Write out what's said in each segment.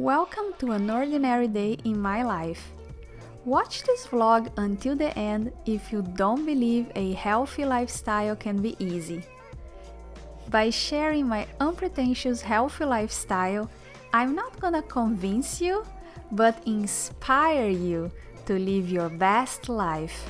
Welcome to an ordinary day in my life. Watch this vlog until the end if you don't believe a healthy lifestyle can be easy. By sharing my unpretentious healthy lifestyle, I'm not gonna convince you, but inspire you to live your best life.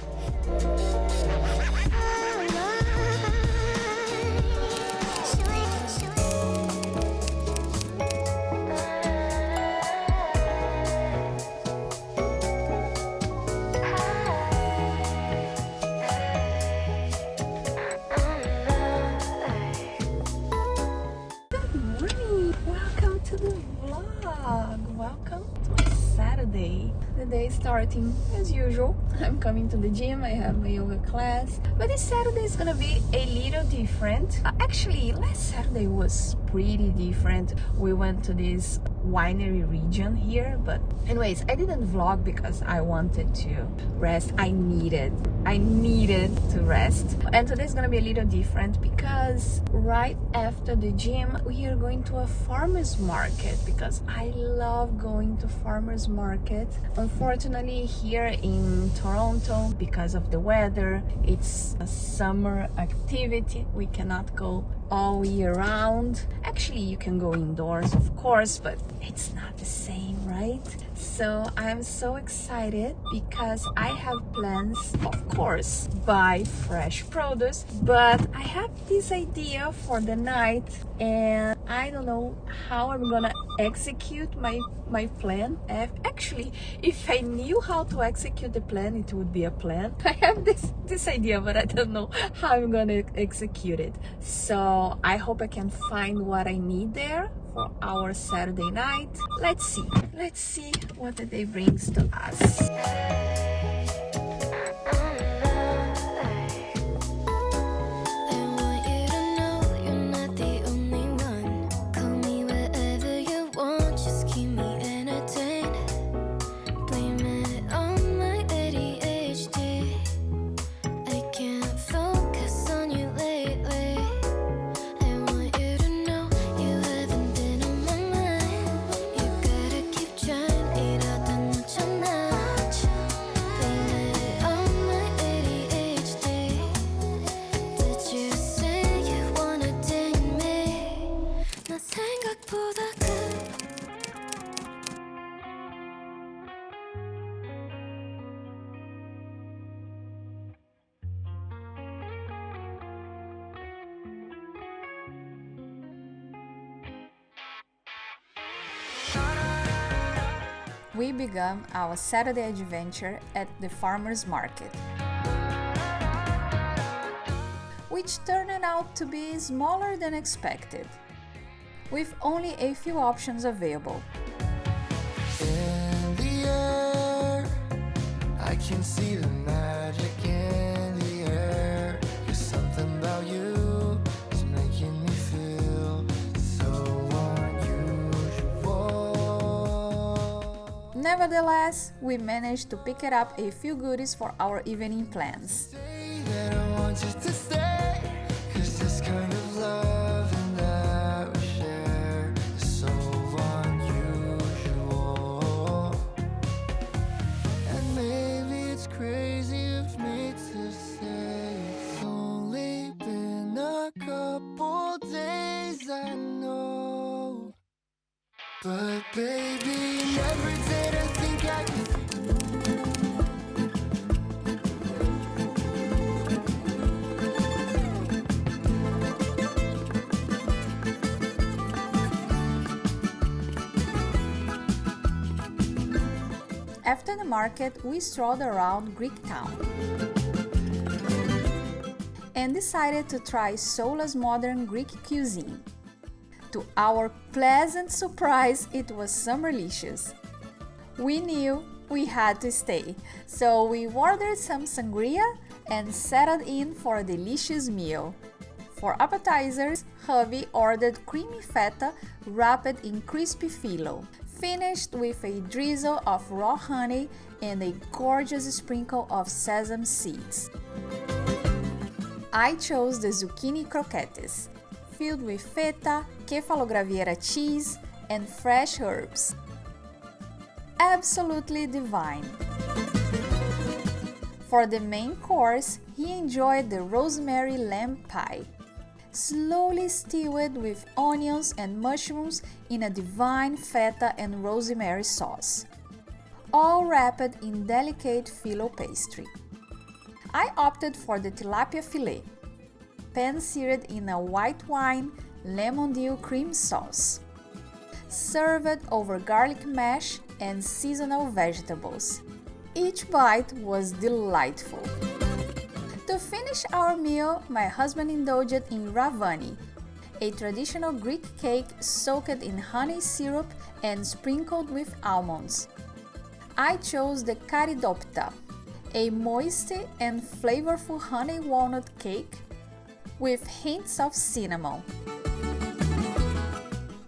Welcome to a Saturday. The day is starting as usual. I'm coming to the gym, I have my yoga class, but this Saturday is gonna be a little different. Actually, last Saturday was pretty different. We went to this winery region here, but anyways, I didn't vlog because I wanted to rest. I needed to rest. And today's gonna be a little different because right after the gym we are going to a farmer's market because I love going to farmer's market. Unfortunately, here in Toronto, because of the weather, it's a summer activity. We cannot go all year round. Actually, you can go indoors, of course, but it's not the same, right? So I'm so excited because I have plans, of course, buy fresh produce, but I have this idea for the night and I don't know how I'm gonna execute my plan. Actually, if I knew how to execute the plan, it would be a plan. I have this idea, but I don't know how I'm gonna execute it. So I hope I can find what I need there for our Saturday night. Let's see what the day brings to us. We began our Saturday adventure at the farmer's market, which turned out to be smaller than expected, with only a few options available. In the air, I can see the magic in the air. There's something about you, it's making me feel so unusual. Nevertheless, we managed to pick up a few goodies for our evening plans. Say that I want you to stay, 'cause this kind of love and that we share is so unusual. And maybe it's crazy of me to say it's only been a couple days, I know. But baby, never did I think I could. After the market, we strolled around Greek town and decided to try Sola's modern Greek cuisine. To our pleasant surprise, it was summerlicious. We knew we had to stay, so we ordered some sangria and settled in for a delicious meal. For appetizers, hubby ordered creamy feta wrapped in crispy phyllo, finished with a drizzle of raw honey and a gorgeous sprinkle of sesame seeds. I chose the zucchini croquettes, filled with feta, kefalograviera cheese, and fresh herbs. absolutely divine. For the main course, he enjoyed the rosemary lamb pie, slowly stewed with onions and mushrooms in a divine feta and rosemary sauce, all wrapped in delicate phyllo pastry. I opted for the tilapia fillet, pan-seared in a white wine lemon dill cream sauce, served over garlic mash and seasonal vegetables. Each bite was delightful. To finish our meal, my husband indulged in ravani, a traditional Greek cake soaked in honey syrup and sprinkled with almonds. I chose the karidopta, a moist and flavorful honey walnut cake with hints of cinnamon.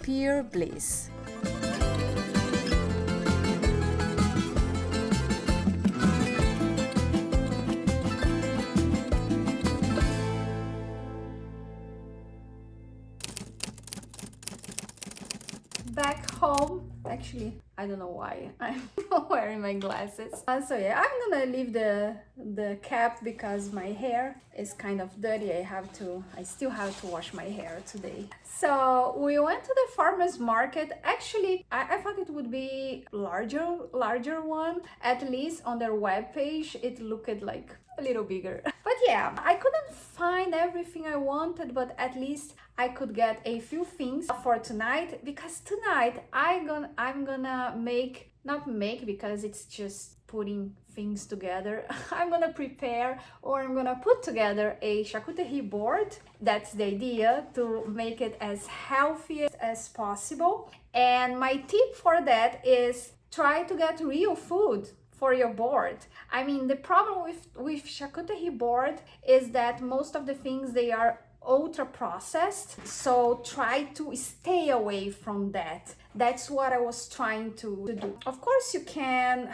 Pure bliss. Back home, actually, I don't know why I'm wearing my glasses. So yeah, I'm gonna leave the cap because my hair is kind of dirty. I still have to wash my hair today. So we went to the farmer's market. Actually, I thought it would be larger one. At least on their webpage, it looked like a little bigger. But yeah, I couldn't find everything I wanted, but at least I could get a few things for tonight, because tonight I'm gonna not make because it's just putting things together. I'm gonna prepare, or I'm gonna put together a charcuterie board. That's the idea, to make it as healthy as possible. And my tip for that is try to get real food for your board. I mean, the problem with charcuterie board is that most of the things, they are ultra processed, so try to stay away from that. That's what I was trying to do. Of course, you can,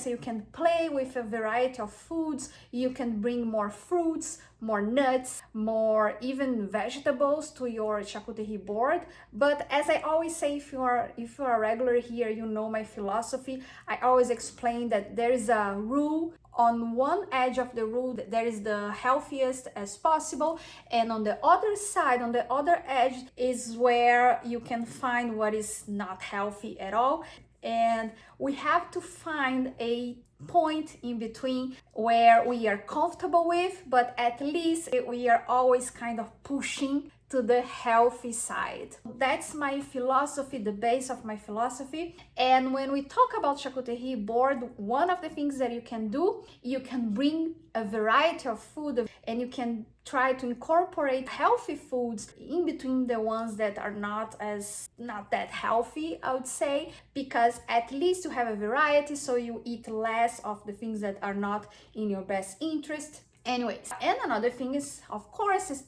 you can play with a variety of foods. You can bring more fruits, more nuts, more even vegetables to your charcuterie board. But as I always say, if you are a regular here, you know my philosophy. I always explain that there is a rule. On one edge of the rule, there is the healthiest as possible, and on the other side, on the other edge, is where you can find what is not healthy at all. And we have to find a point in between where we are comfortable with, but at least we are always kind of pushing to the healthy side. That's my philosophy, the base of my philosophy. And when we talk about charcuterie board, one of the things that you can do, you can bring a variety of food, and you can try to incorporate healthy foods in between the ones that are not that healthy, I would say, because at least you have a variety, so you eat less of the things that are not in your best interest. Anyways, and another thing is, of course, is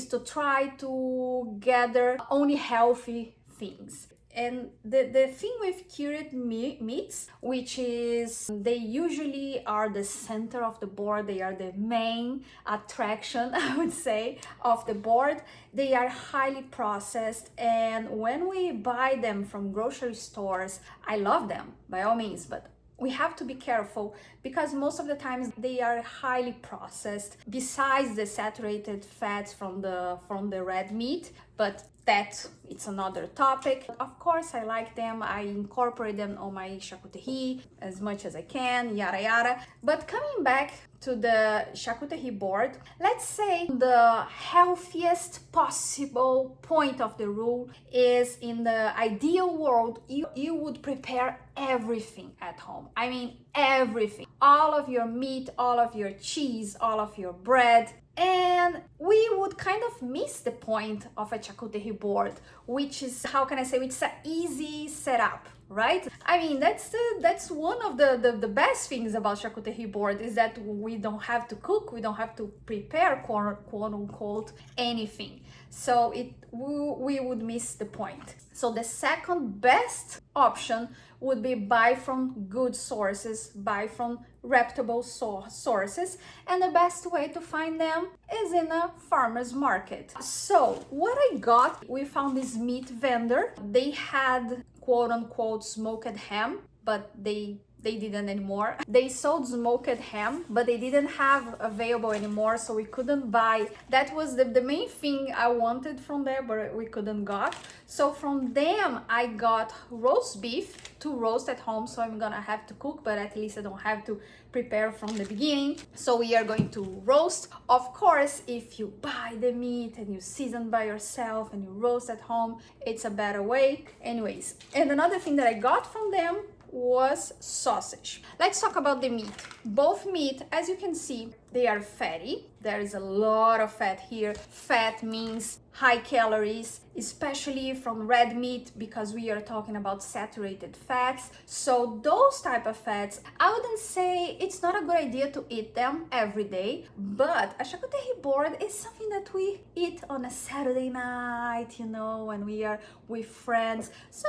to try to gather only healthy things. And the thing with cured meats, which is they usually are the center of the board, they are the main attraction, I would say, of the board. They are highly processed, and when we buy them from grocery stores, I love them by all means, but we have to be careful because most of the times they are highly processed, besides the saturated fats from the red meat, but that it's another topic. Of course, I like them. I incorporate them on my charcuterie as much as I can, yada yada. But coming back to the charcuterie board, let's say the healthiest possible point of the rule is, in the ideal world, you would prepare everything at home. I mean, everything. All of your meat, all of your cheese, all of your bread. And we would kind of miss the point of a charcuterie board, which is, it's an easy setup, right? I mean, that's one of the best things about charcuterie board, is that we don't have to cook, we don't have to prepare, quote unquote, anything. So we would miss the point. So the second best option would be buy from good sources, buy from reputable sources, and the best way to find them is in a farmer's market. So what I got, we found this meat vendor. They had quote unquote smoked ham, but they didn't anymore. They sold smoked ham, but they didn't have available anymore, so we couldn't buy. That was the main thing I wanted from there, but we couldn't got. So from them I got roast beef to roast at home, so I'm gonna have to cook, but at least I don't have to prepare from the beginning. So we are going to roast. Of course, if you buy the meat and you season by yourself and you roast at home, it's a better way. Anyways, and another thing that I got from them was sausage. Let's talk about the meat. Both meat, as you can see, they are fatty. There is a lot of fat here. Fat means high calories, especially from red meat, because we are talking about saturated fats. So those type of fats, I wouldn't say it's not a good idea to eat them every day, but a charcuterie board is something that we eat on a Saturday night, you know, when we are with friends. So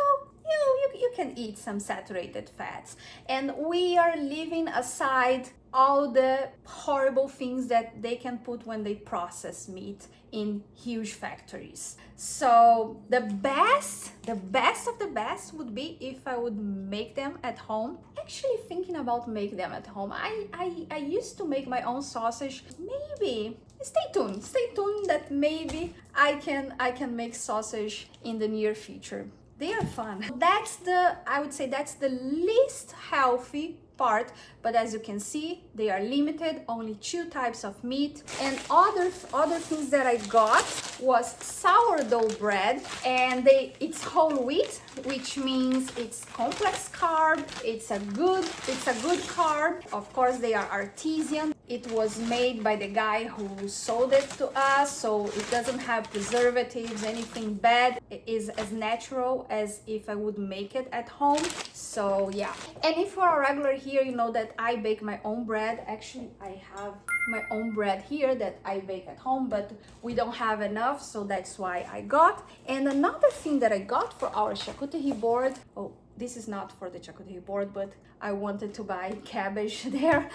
you can eat some saturated fats, and we are leaving aside all the horrible things that they can put when they process meat in huge factories. So the best of the best would be if I would make them at home. Actually thinking about make them at home. I used to make my own sausage. Maybe stay tuned that maybe I can make sausage in the near future. They are fun. I would say that's the least healthy part, but as you can see, they are limited, only 2 types of meat. And other things that I got was sourdough bread, and it's whole wheat, which means it's complex carb, it's a good carb. Of course, they are artisan. It was made by the guy who sold it to us, so it doesn't have preservatives, anything bad. It is as natural as if I would make it at home. So yeah. And if you're a regular here, you know that I bake my own bread. Actually, I have my own bread here that I bake at home, but we don't have enough, so that's why I got. And another thing that I got for our charcuterie board, oh, this is not for the charcuterie board, but I wanted to buy cabbage there.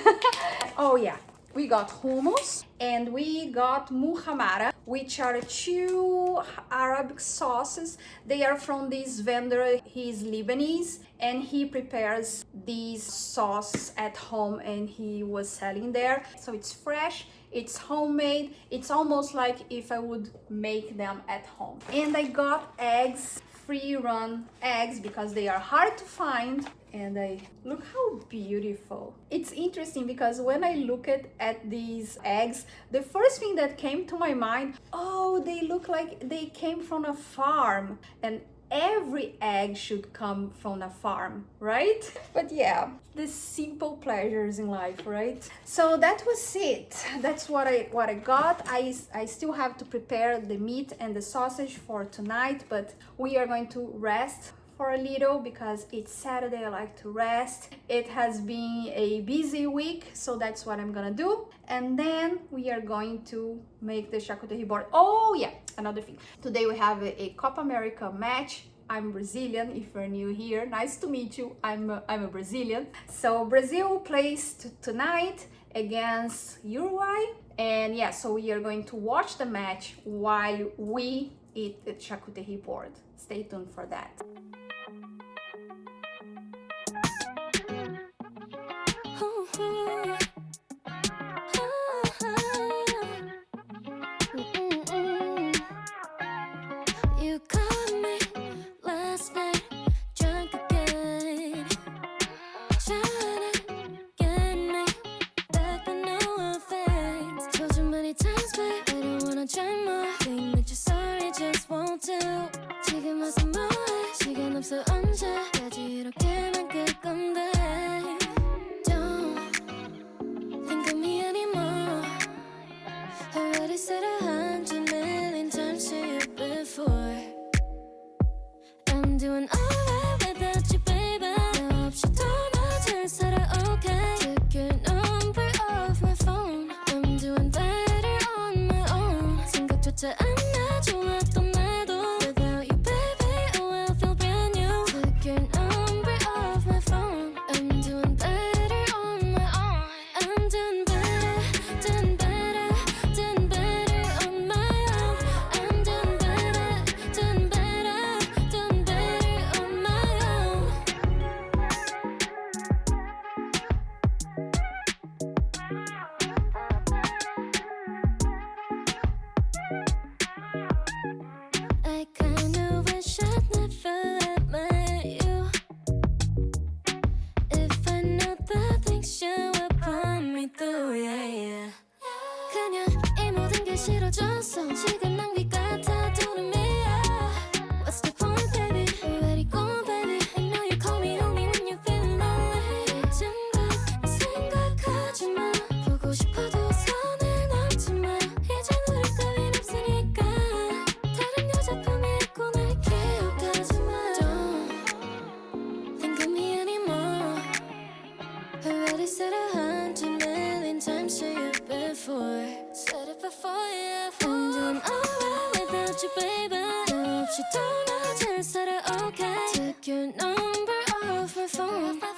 Oh yeah, we got hummus and we got muhammara, which are 2 Arabic sauces. They are from this vendor. He's Lebanese and he prepares these sauces at home and he was selling there. So it's fresh, it's homemade, it's almost like if I would make them at home. And I got eggs, free-run eggs, because they are hard to find. And look how beautiful. It's interesting because when I look at these eggs, the first thing that came to my mind, oh, they look like they came from a farm, and every egg should come from a farm, right? But yeah, the simple pleasures in life, right? So that was it. That's what I got. I still have to prepare the meat and the sausage for tonight, but we are going to rest for a little because it's Saturday. I like to rest. It has been a busy week, so that's what I'm gonna do. And then we are going to make the charcuterie board. Oh yeah, another thing. Today we have a Copa America match. I'm Brazilian, if you're new here. Nice to meet you. I'm a Brazilian. So Brazil plays tonight against Uruguay. And yeah, so we are going to watch the match while we eat the charcuterie board. Stay tuned for that. You caught me last night, drunk again, trying to get me back with no offense. Told you many times, but I don't wanna try more. Think that you're sorry, just won't do. 지금 와서 뭐해? 시간 없어 언제까지 이렇게만 끌 건데? Don't think of me anymore. Already said 100,000,000 times to you before. I'm doing alright without you, baby. 너 없이 더 잘 살아, okay? Took your number off my phone. I'm doing better on my own. 생각조차 안 나 좋았던 날도. Without you, baby, oh, I feel brand new. Took your number off my phone. I'm doing better on my own. I'm doing better, doing better, doing better on my own. I'm doing better, doing better, doing better on my own. give me any more. Already said 100 million times to you before. Said it before, yeah. I'm doing alright without you, baby. No, you don't know, just said it okay. Took your number off my phone.